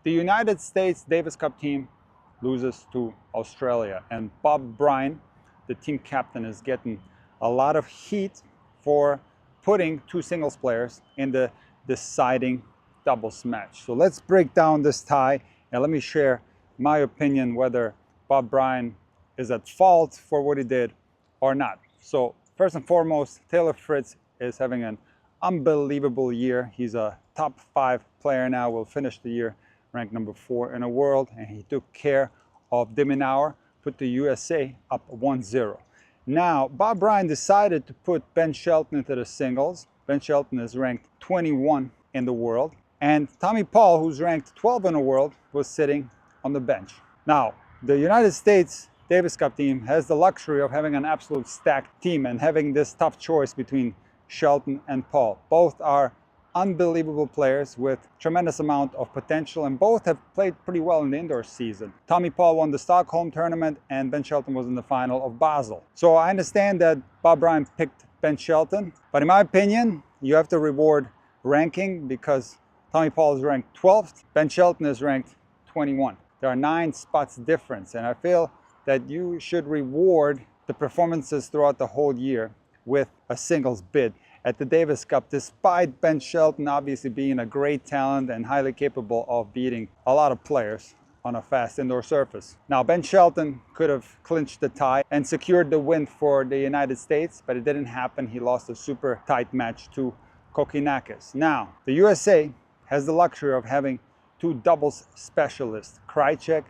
The United States Davis Cup team loses to Australia, and Bob Bryan, the team captain, is getting a lot of heat for putting two singles players in the deciding doubles match. So let's break down this tie and let me share my opinion whether Bob Bryan is at fault for what he did or not. So first and foremost, Taylor Fritz is having an unbelievable year. He's a top 5 player now, will finish the year ranked number 4 in the world, and he took care of Diminauer, put the USA up 1-0. Now, Bob Bryan decided to put Ben Shelton into the singles. Ben Shelton is ranked 21 in the world, and Tommy Paul, who's ranked 12 in the world, was sitting on the bench. Now, the United States Davis Cup team has the luxury of having an absolute stacked team and having this tough choice between Shelton and Paul. Both are unbelievable players with tremendous amount of potential, and both have played pretty well in the indoor season. Tommy Paul won the Stockholm tournament and Ben Shelton was in the final of Basel. So I understand that Bob Bryan picked Ben Shelton, but in my opinion, you have to reward ranking because Tommy Paul is ranked 12th, Ben Shelton is ranked 21. There are 9 spots difference, and I feel that you should reward the performances throughout the whole year with a singles bid at the Davis Cup, despite Ben Shelton obviously being a great talent and highly capable of beating a lot of players on a fast indoor surface. Now, Ben Shelton could have clinched the tie and secured the win for the United States, but it didn't happen. He lost a super tight match to Kokinakis. Now, the USA has the luxury of having 2 doubles specialists, Krajicek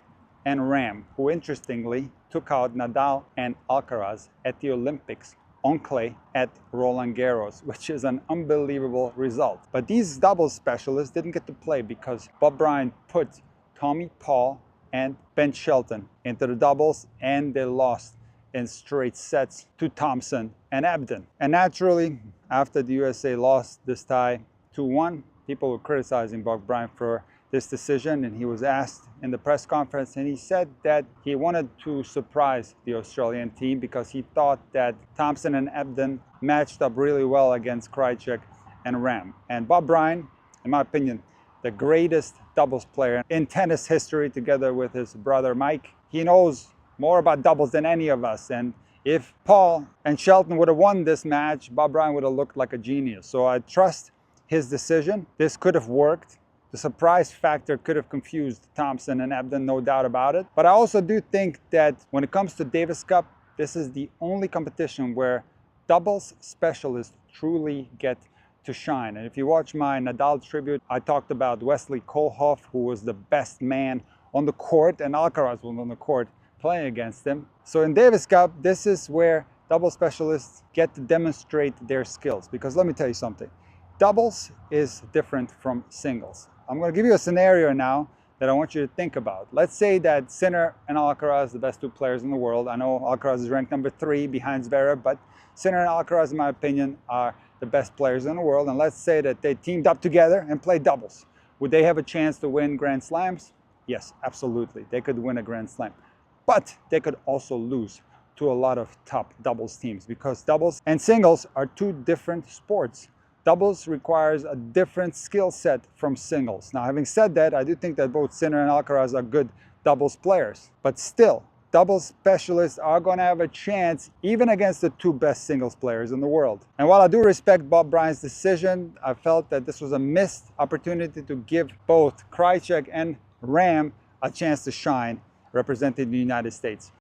and Ram, who interestingly took out Nadal and Alcaraz at the Olympics on clay at Roland Garros, which is an unbelievable result. But these doubles specialists didn't get to play because Bob Bryan put Tommy Paul and Ben Shelton into the doubles, and they lost in straight sets to Thompson and Ebden. And naturally, after the USA lost this tie 2-1, people were criticizing Bob Bryan for this decision, and he was asked in the press conference, and he said that he wanted to surprise the Australian team because he thought that Thompson and Ebden matched up really well against Krajicek and Ram. And Bob Bryan, in my opinion, the greatest doubles player in tennis history, together with his brother Mike. He knows more about doubles than any of us, and if Paul and Shelton would have won this match, Bob Bryan would have looked like a genius. So I trust his decision. This could have worked. The surprise factor could have confused Thompson and Ebden, no doubt about it. But I also do think that when it comes to Davis Cup, this is the only competition where doubles specialists truly get to shine. And if you watch my Nadal tribute, I talked about Wesley Kohlhoff, who was the best man on the court, and Alcaraz was on the court playing against him. So in Davis Cup, this is where double specialists get to demonstrate their skills. Because let me tell you something, doubles is different from singles. I'm going to give you a scenario now that I want you to think about. Let's say that Sinner and Alcaraz, the best 2 players in the world. I know Alcaraz is ranked number 3 behind Zverev, but Sinner and Alcaraz, in my opinion, are the best players in the world. And let's say that they teamed up together and played doubles. Would they have a chance to win Grand Slams? Yes, absolutely. They could win a Grand Slam. But they could also lose to a lot of top doubles teams because doubles and singles are 2 different sports. Doubles requires a different skill set from singles. Now, having said that, I do think that both Sinner and Alcaraz are good doubles players. But still, doubles specialists are going to have a chance even against the 2 best singles players in the world. And while I do respect Bob Bryan's decision, I felt that this was a missed opportunity to give both Krajicek and Ram a chance to shine representing the United States.